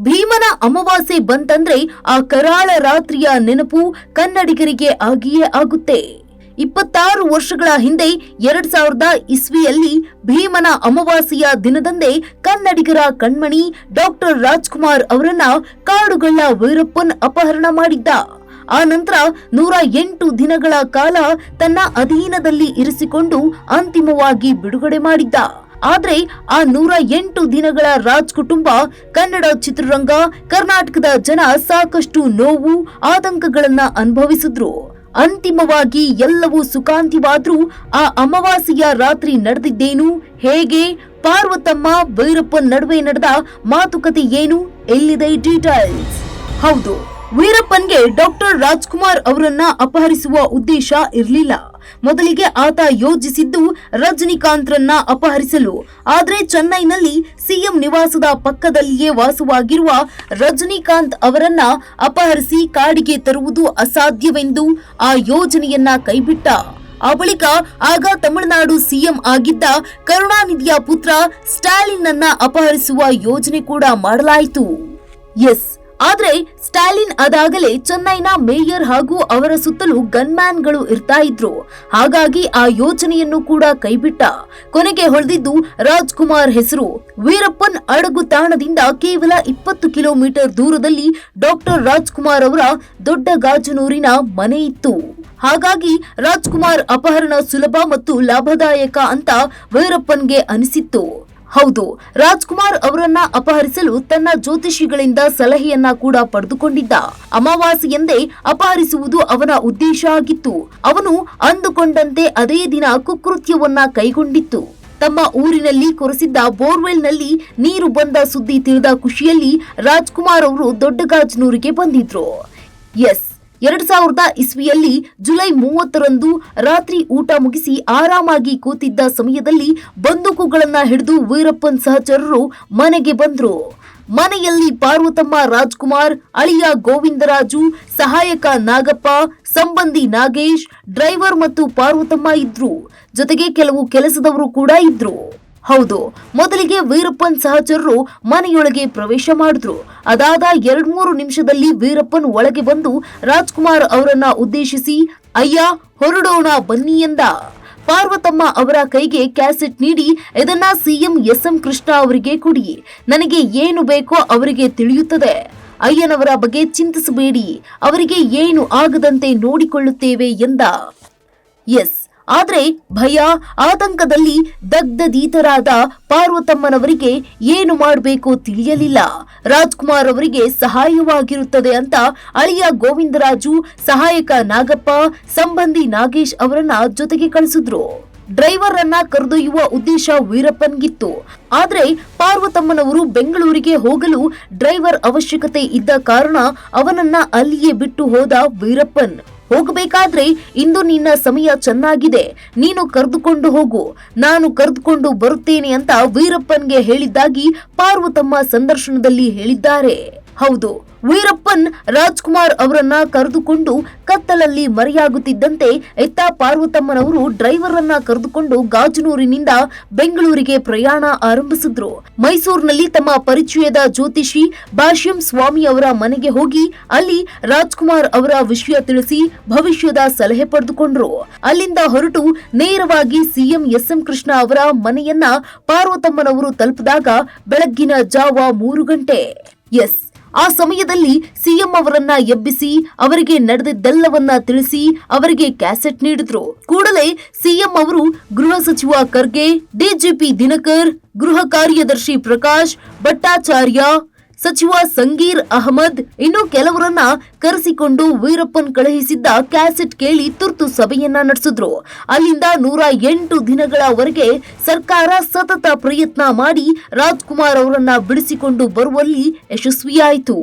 ಭೀಮನ ಅಮಾವಾಸ್ಯೆ ಬಂತಂದ್ರೆ ಆ ಕರಾಳ ರಾತ್ರಿಯ ನೆನಪು ಕನ್ನಡಿಗರಿಗೆ ಆಗಿಯೇ ಆಗುತ್ತೆ. 26 ವರ್ಷಗಳ ಹಿಂದೆ 2000 ಇಸ್ವಿಯಲ್ಲಿ ಭೀಮನ ಅಮಾವಾಸ್ಯೆಯ ದಿನದಂದೇ ಕನ್ನಡಿಗರ ಕಣ್ಮಣಿ ಡಾಕ್ಟರ್ ರಾಜ್ಕುಮಾರ್ ಅವರನ್ನ ಕಾಡುಗಳ್ಳ ವೀರಪ್ಪನ್ ಅಪಹರಣ ಮಾಡಿದ್ದ. ಆ ನಂತರ 108 ದಿನಗಳ ಕಾಲ ತನ್ನ ಅಧೀನದಲ್ಲಿ ಇರಿಸಿಕೊಂಡು ಅಂತಿಮವಾಗಿ ಬಿಡುಗಡೆ ಮಾಡಿದ್ದ. ಆದ್ರೆ ಆ 108 ದಿನಗಳ ರಾಜ್ ಕುಟುಂಬ, ಕನ್ನಡ ಚಿತ್ರರಂಗ, ಕರ್ನಾಟಕದ ಜನ ಸಾಕಷ್ಟು ನೋವು ಆತಂಕಗಳನ್ನ ಅನುಭವಿಸಿದ್ರು. ಅಂತಿಮವಾಗಿ ಎಲ್ಲವೂ ಸುಖಾಂತ್ಯವಾದ್ರೂ ಆ ಅಮಾವಾಸ್ಯೆಯ ರಾತ್ರಿ ನಡೆದಿದ್ದೇನು, ಹೇಗೆ, ಪಾರ್ವತಮ್ಮ ವೀರಪ್ಪನ್ ನಡುವೆ ನಡೆದ ಮಾತುಕತೆ ಏನು, ಎಲ್ಲಿದೆ ಡೀಟೇಲ್ಸ್. ಹೌದು, ವೀರಪ್ಪನ್ಗೆ ಡಾಕ್ಟರ್ ರಾಜ್ಕುಮಾರ್ ಅವರನ್ನ ಅಪಹರಿಸುವ ಉದ್ದೇಶ ಇರಲಿಲ್ಲ. ಮೊದಲಿಗೆ ಆತ ಯೋಜಿಸಿದ್ದು ರಜನಿಕಾಂತ್ರನ್ನ ಅಪಹರಿಸಲು. ಆದ್ರೆ ಚೆನ್ನೈನಲ್ಲಿ ಸಿಎಂ ನಿವಾಸದ ಪಕ್ಕದಲ್ಲಿಯೇ ವಾಸವಾಗಿರುವ ರಜನಿಕಾಂತ್ ಅವರನ್ನ ಅಪಹರಿಸಿ ಕಾಡಿಗೆ ತರುವುದು ಅಸಾಧ್ಯವೆಂದು ಆ ಯೋಜನೆಯನ್ನ ಕೈಬಿಟ್ಟ. ಆ ಬಳಿಕ ಆಗ ತಮಿಳುನಾಡು ಸಿಎಂ ಆಗಿದ್ದ ಕರುಣಾನಿಧಿಯ ಪುತ್ರ ಸ್ಟಾಲಿನ್ ಅನ್ನ ಅಪಹರಿಸುವ ಯೋಜನೆ ಕೂಡ ಮಾಡಲಾಯಿತು. ಎಸ್, ಆದ್ರೆ ಸ್ಟಾಲಿನ್ ಅದಾಗಲೇ ಚೆನ್ನೈನ ಮೇಯರ್ ಹಾಗೂ ಅವರ ಸುತ್ತಲೂ ಗನ್ಮ್ಯಾನ್ಗಳು ಇರ್ತಾ ಇದ್ರು. ಹಾಗಾಗಿ ಆ ಯೋಜನೆಯನ್ನು ಕೂಡ ಕೈಬಿಟ್ಟ. ಕೊನೆಗೆ ಹೊಳೆದಿದ್ದು ರಾಜ್ಕುಮಾರ್ ಹೆಸರು. ವೀರಪ್ಪನ್ ಅಡಗು ತಾಣದಿಂದ ಕೇವಲ 20 ಕಿಲೋಮೀಟರ್ ದೂರದಲ್ಲಿ ಡಾಕ್ಟರ್ ರಾಜ್ಕುಮಾರ್ ಅವರ ದೊಡ್ಡ ಗಾಜನೂರಿನ ಮನೆ ಇತ್ತು. ಹಾಗಾಗಿ ರಾಜ್ಕುಮಾರ್ ಅಪಹರಣ ಸುಲಭ ಮತ್ತು ಲಾಭದಾಯಕ ಅಂತ ವೀರಪ್ಪನ್ಗೆ ಅನಿಸಿತ್ತು. ಹೌದು, ರಾಜ್ಕುಮಾರ್ ಅವರನ್ನ ಅಪಹರಿಸಲು ತನ್ನ ಜ್ಯೋತಿಷಿಗಳಿಂದ ಸಲಹೆಯನ್ನ ಕೂಡ ಪಡೆದುಕೊಂಡಿದ್ದ. ಅಮಾವಾಸ್ಯೆಯಂದೇ ಅಪಹರಿಸುವುದು ಅವನ ಉದ್ದೇಶ ಆಗಿತ್ತು. ಅವನು ಅಂದುಕೊಂಡಂತೆ ಅದೇ ದಿನ ಕುಕೃತ್ಯವನ್ನ ಕೈಗೊಂಡಿತ್ತು. ತಮ್ಮ ಊರಿನಲ್ಲಿ ಕೊರೆಸಿದ್ದ ಬೋರ್ವೆಲ್ನಲ್ಲಿ ನೀರು ಬಂದ ಸುದ್ದಿ ತಿಳಿದ ಖುಷಿಯಲ್ಲಿ ರಾಜ್ಕುಮಾರ್ ಅವರು ದೊಡ್ಡಗಾಜನೂರಿಗೆ ಬಂದಿದ್ರು. ಎಸ್, 2000 ಇಸ್ವಿಯಲ್ಲಿ ಜುಲೈ 30ರಂದು ರಾತ್ರಿ ಊಟ ಮುಗಿಸಿ ಆರಾಮಾಗಿ ಕೂತಿದ್ದ ಸಮಯದಲ್ಲಿ ಬಂದೂಕುಗಳನ್ನ ಹಿಡಿದು ವೀರಪ್ಪನ್ ಸಹಚರರು ಮನೆಗೆ ಬಂದ್ರು. ಮನೆಯಲ್ಲಿ ಪಾರ್ವತಮ್ಮ ರಾಜ್ಕುಮಾರ್, ಅಳಿಯ ಗೋವಿಂದರಾಜು, ಸಹಾಯಕ ನಾಗಪ್ಪ, ಸಂಬಂಧಿ ನಾಗೇಶ್, ಡ್ರೈವರ್ ಮತ್ತು ಪಾರ್ವತಮ್ಮ ಇದ್ರು. ಜೊತೆಗೆ ಕೆಲವು ಕೆಲಸದವರು ಕೂಡ ಇದ್ರು. ಹೌದು, ಮೊದಲಿಗೆ ವೀರಪ್ಪನ್ ಸಹಚರರು ಮನೆಯೊಳಗೆ ಪ್ರವೇಶ ಮಾಡಿದ್ರು. ಅದಾದ 2-3 ನಿಮಿಷದಲ್ಲಿ ವೀರಪ್ಪನ್ ಒಳಗೆ ಬಂದು ರಾಜ್ಕುಮಾರ್ ಅವರನ್ನ ಉದ್ದೇಶಿಸಿ, ಅಯ್ಯ ಹೊರಡೋಣ ಬನ್ನಿ ಎಂದ. ಪಾರ್ವತಮ್ಮ ಅವರ ಕೈಗೆ ಕ್ಯಾಸೆಟ್ ನೀಡಿ, ಇದನ್ನ ಸಿಎಂ ಎಸ್.ಎಂ. ಕೃಷ್ಣ ಅವರಿಗೆ ಕೊಡಿ, ನನಗೆ ಏನು ಬೇಕೋ ಅವರಿಗೆ ತಿಳಿಯುತ್ತದೆ. ಅಯ್ಯನವರ ಬಗ್ಗೆ ಚಿಂತಿಸಬೇಡಿ, ಅವರಿಗೆ ಏನು ಆಗದಂತೆ ನೋಡಿಕೊಳ್ಳುತ್ತೇವೆ ಎಂದ. ಎಸ್, ಆದ್ರೆ ಭಯ ಆತಂಕದಲ್ಲಿ ದಗ್ಧದೀತರಾದ ಪಾರ್ವತಮ್ಮನವರಿಗೆ ಏನು ಮಾಡಬೇಕು ತಿಳಿಯಲಿಲ್ಲ. ರಾಜ್ಕುಮಾರ್ ಅವರಿಗೆ ಸಹಾಯವಾಗಿರುತ್ತದೆ ಅಂತ ಅಳಿಯ ಗೋವಿಂದರಾಜು, ಸಹಾಯಕ ನಾಗಪ್ಪ, ಸಂಬಂಧಿ ನಾಗೇಶ್ ಅವರನ್ನ ಜೊತೆಗೆ ಕಳಿಸಿದ್ರು. ಡ್ರೈವರ್ ಅನ್ನ ಕರೆದೊಯ್ಯುವ ಉದ್ದೇಶ ವೀರಪ್ಪನ್ಗಿತ್ತು. ಆದ್ರೆ ಪಾರ್ವತಮ್ಮನವರು ಬೆಂಗಳೂರಿಗೆ ಹೋಗಲು ಡ್ರೈವರ್ ಅವಶ್ಯಕತೆ ಇದ್ದ ಕಾರಣ ಅವನನ್ನ ಅಲ್ಲಿಯೇ ಬಿಟ್ಟು ಹೋದ ವೀರಪ್ಪನ್. ಹೋಗಬೇಕಾದ್ರೆ ಇಂದು ನಿನ್ನ ಸಮಯ ಚೆನ್ನಾಗಿದೆ, ನೀನು ಕರೆದುಕೊಂಡು ಹೋಗು, ನಾನು ಕರೆದುಕೊಂಡು ಬರುತ್ತೇನೆ ಅಂತ ವೀರಪ್ಪನ್ಗೆ ಹೇಳಿದ್ದಾಗಿ ಪಾರ್ವತಮ್ಮ ಸಂದರ್ಶನದಲ್ಲಿ ಹೇಳಿದ್ದಾರೆ. ಹೌದು, ವೀರಪ್ಪನ್ ರಾಜ್ಕುಮಾರ್ ಅವರನ್ನ ಕರೆದುಕೊಂಡು ಕತ್ತಲಲ್ಲಿ ಮರೆಯಾಗುತ್ತಿದ್ದಂತೆ ಎತ್ತ ಪಾರ್ವತಮ್ಮನವರು ಡ್ರೈವರ್ ಅನ್ನ ಕರೆದುಕೊಂಡು ಗಾಜನೂರಿನಿಂದ ಬೆಂಗಳೂರಿಗೆ ಪ್ರಯಾಣ ಆರಂಭಿಸಿದ್ರು. ಮೈಸೂರಿನಲ್ಲಿ ತಮ್ಮ ಪರಿಚಯದ ಜ್ಯೋತಿಷಿ ಭಾಷ್ಯಂ ಸ್ವಾಮಿ ಅವರ ಮನೆಗೆ ಹೋಗಿ ಅಲ್ಲಿ ರಾಜ್ಕುಮಾರ್ ಅವರ ವಿಷಯ ತಿಳಿಸಿ ಭವಿಷ್ಯದ ಸಲಹೆ ಪಡೆದುಕೊಂಡ್ರು. ಅಲ್ಲಿಂದ ಹೊರಟು ನೇರವಾಗಿ ಸಿಎಂ ಎಸ್.ಎಂ. ಕೃಷ್ಣ ಅವರ ಮನೆಯನ್ನ ಪಾರ್ವತಮ್ಮನವರು ತಲುಪಿದಾಗ ಬೆಳಗ್ಗಿನ ಜಾವ 3 ಗಂಟೆ. ಎಸ್, ಆ ಸಮಯದಲ್ಲಿ ಸಿಎಂ ಅವರನ್ನ ಎಬ್ಬಿಸಿ ಅವರಿಗೆ ನಡೆದಿದ್ದೆಲ್ಲವನ್ನ ತಿಳಿಸಿ ಅವರಿಗೆ ಕ್ಯಾಸೆಟ್ ನೀಡಿದ್ರು. ಕೂಡಲೇ ಸಿಎಂ ಅವರು ಗೃಹ ಸಚಿವ ಖರ್ಗೆ, ಡಿಜಿಪಿ ದಿನಕರ್, ಗೃಹ ಕಾರ್ಯದರ್ಶಿ ಪ್ರಕಾಶ್ ಭಟ್ಟಾಚಾರ್ಯ, ಸಚಿವ ಸಂಗೀರ್ ಅಹಮದ್ ಇನ್ನು ಕೆಲವರನ್ನ ಕರೆಸಿಕೊಂಡು ವೀರಪ್ಪನ್ ಕಳುಹಿಸಿದ್ದ ಕ್ಯಾಸೆಟ್ ಕೇಳಿ ತುರ್ತು ಸಭೆಯನ್ನ ನಡೆಸಿದ್ರು. ಅಲ್ಲಿಂದ 108 ದಿನಗಳವರೆಗೆ ಸರ್ಕಾರ ಸತತ ಪ್ರಯತ್ನ ಮಾಡಿ ರಾಜ್ಕುಮಾರ್ ಅವರನ್ನ ಬಿಡಿಸಿಕೊಂಡು ಬರುವಲ್ಲಿ ಯಶಸ್ವಿಯಾಯಿತು.